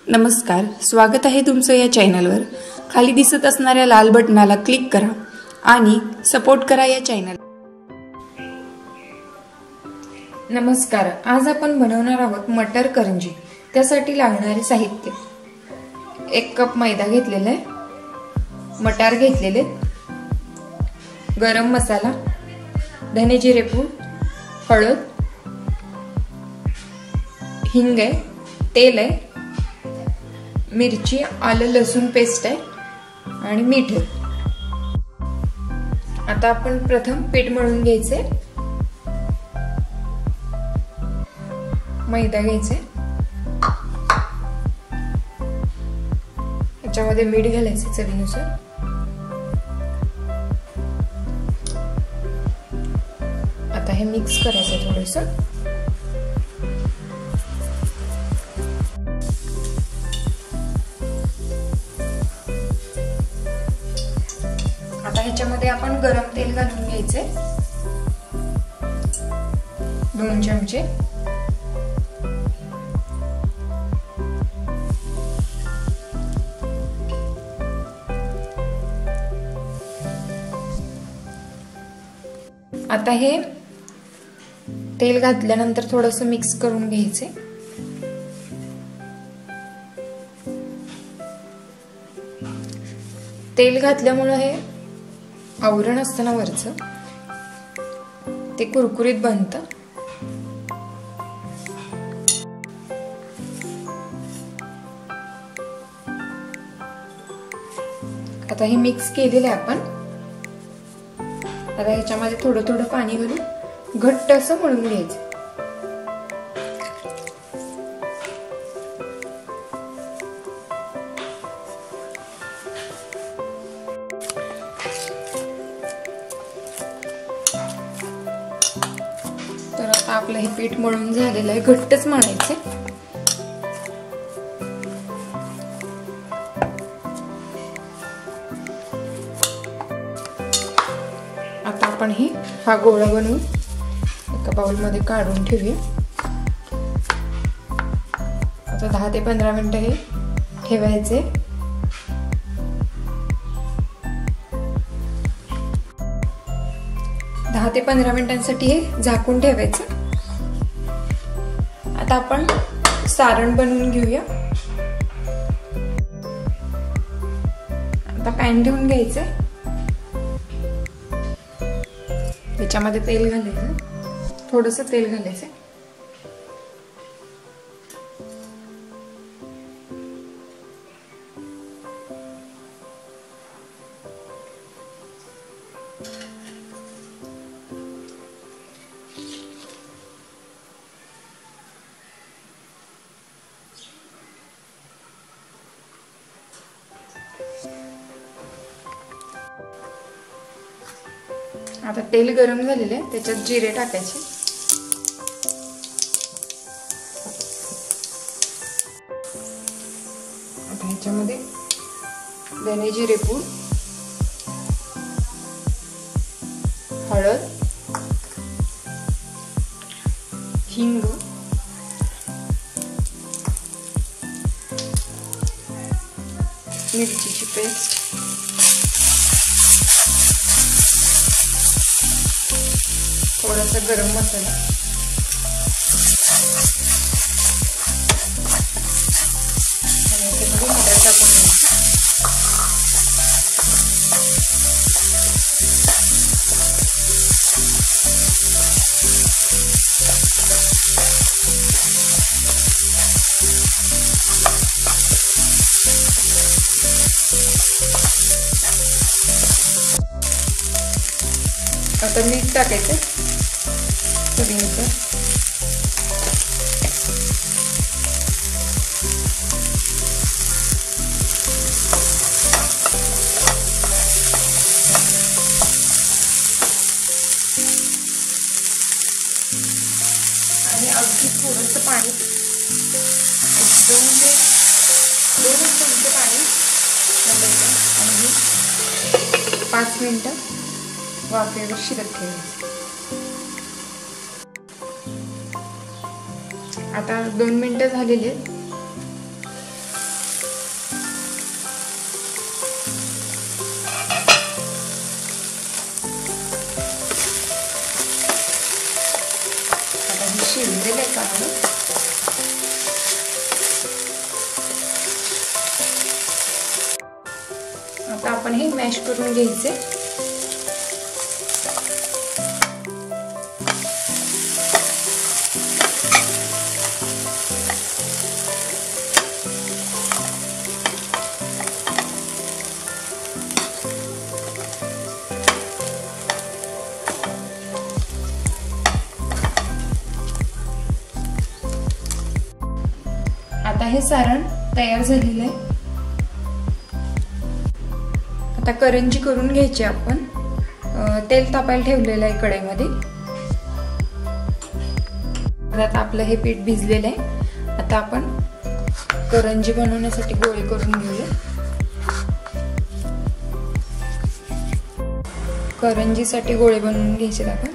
नमस्कार, स्वागत आहे तुमचं या चॅनलवर। खाली दिसत असणाऱ्या लाल बटनाला क्लिक करा आणि सपोर्ट करा या चॅनल। नमस्कार, आज आपण बनवणार आहोत मटर करंजी। त्यासाठी लागणारे साहित्य: 1 कप मैदा घेतलेला आहे, मटार घेतलेले, गरम मसाला, धने जिरे पूड, हळद, हिंग आहे, तेल आहे, मिरची, आलं लसूण पेस्ट आहे आणि मीठ आहे। आता आपण प्रथम पीठ मळून घ्यायचे। मैदा घ्यायचे, याच्यामध्ये मीठ घालायचे चवीनुसार। आता हे मिक्स करायचं थोडंसं। आता ह्याच्यामध्ये आपण गरम तेल घालून घ्यायचे 2 चमचे। आता हे तेल घातल्यानंतर थोडंसं मिक्स करून घ्यायचे। तेल घातल्यामुळे हे आवरण असतं ना वरचं, ते कुरकुरीत बनतं। आता हे मिक्स केलेलं आहे आपण। आता ह्याच्यामध्ये थोडं थोडं पाणी घालून घट्ट असं मळून घ्यायचं। तर आता आपलं हे पीठ मळून झालेलं आहे, घट्टच मळायचे। आता आपण हा गोळा बनवून एका बाउल मध्ये काढून ठेवूया। आता 10 ते 15 मिनिटं हे ठेवायचे। दहा ते 15 मिनिटांसाठी हे झाकून ठेवायचं। आता आपण सारण बनवून घेऊया। आता पॅन ठेवून घ्यायचे, त्याच्यामध्ये तेल घालायचं, थोडंसं तेल घालायचं। आता तेल गरम झालेले, त्याच्यात जिरे टाकायचे। आता ह्याच्यामध्ये धने जिरे पूड, हळद, हिंग, मिरचीची पेस्ट, थोडासा गरम मसाला, आणि त्यामध्ये मटर टाकून घ्यायचे। आता मीठ टाकायचं चवीनुसार। आणि अगदी थोडंसं पाणी, 2 ते 2 चमचे पाणी घालायचं आणि 5 मिनिटं वाफेवर शिजत ठेवायचं। आता 2 मिनिटं झालेली आहेत। आता आपण हे मॅश करून घ्यायचे. आता हे सारण तयार झालेलं आहे. आता करंजी करून घ्यायची आपण. तेल तापायला ठेवलेलं आहे कढईमध्ये. आता आपलं हे पीठ भिजलेलं आहे. आता आपण करंजी बनवण्यासाठी गोळे करून घेऊया. करंजीसाठी गोळे बनवून घ्यायचे आपण.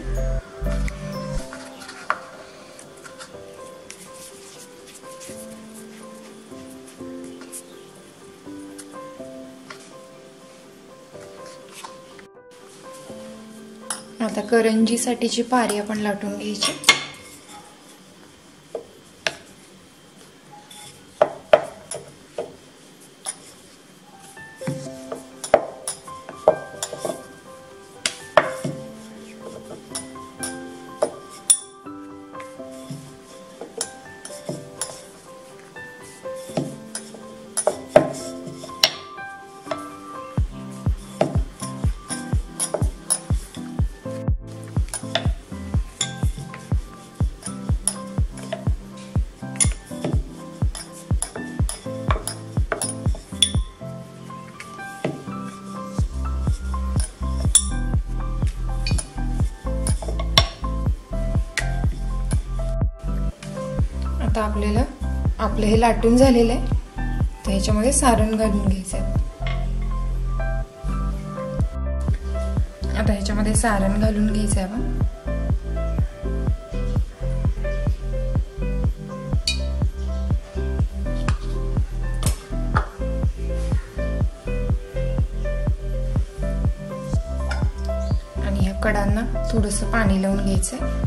आता करंजीसाठीची पारी आपण लाटून घ्यायची. आता आपलं हे लाटून झालेलं आहे. तर ह्याच्यामध्ये सारण घालून घ्यायचं आहे. आता ह्याच्यामध्ये सारण घालून घ्यायचं आहे आपण. आणि ह्या कडांना थोडंसं पाणी लावून घ्यायचं आहे.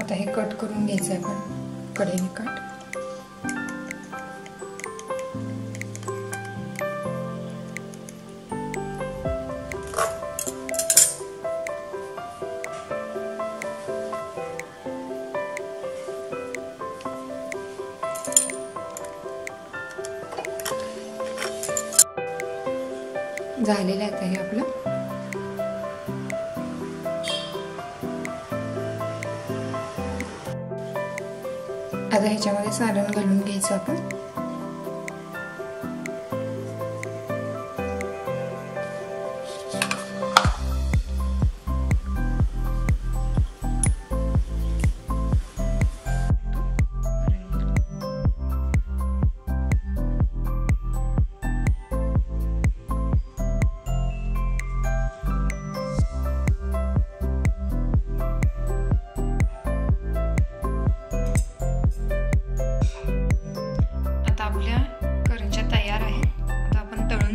आता हे कट करून घ्यायचं आहे आपण कढईने कट. झालेलं आहे हे आपलं. आता ह्याच्यामध्ये सारण घालून घ्यायचं आपण.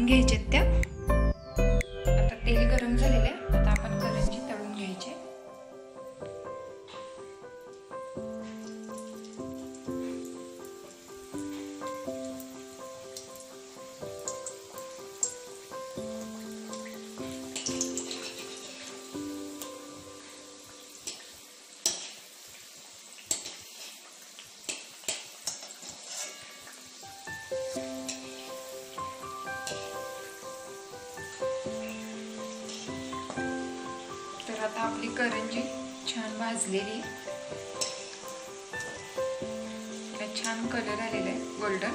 घ्यायचे त्या. आता तेल गरम झालेलं आहे. आता आपण करंजी तळून घ्यायचे. आता आपली करंजी छान भाजलेली. छान कलर आलेला आहे गोल्डन.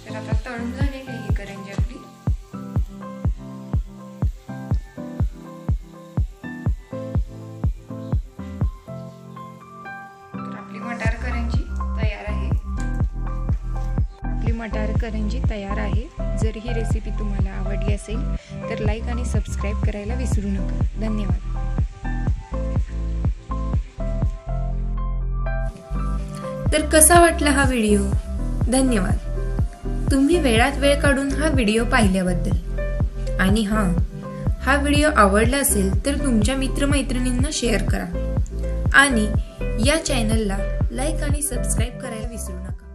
तर आता तळून झालेली आहे ही करंजी आपली. तर मटार करंजी तयार आहे। जर ही रेसिपी तुम्हाला आवडली असेल तर लाईक आणि सबस्क्राइब करायला विसरू नका। धन्यवाद। तर कसा वाटला हा व्हिडिओ? धन्यवाद। तुम्ही वेळात वेळ काढून हा व्हिडिओ पाहिल्याबद्दल। आणि हा व्हिडिओ आवडला असेल तर तुमच्या मित्रमैत्रिणींना शेअर करा आणि या चॅनलला लाईक आणि सबस्क्राइब करायला विसरू नका।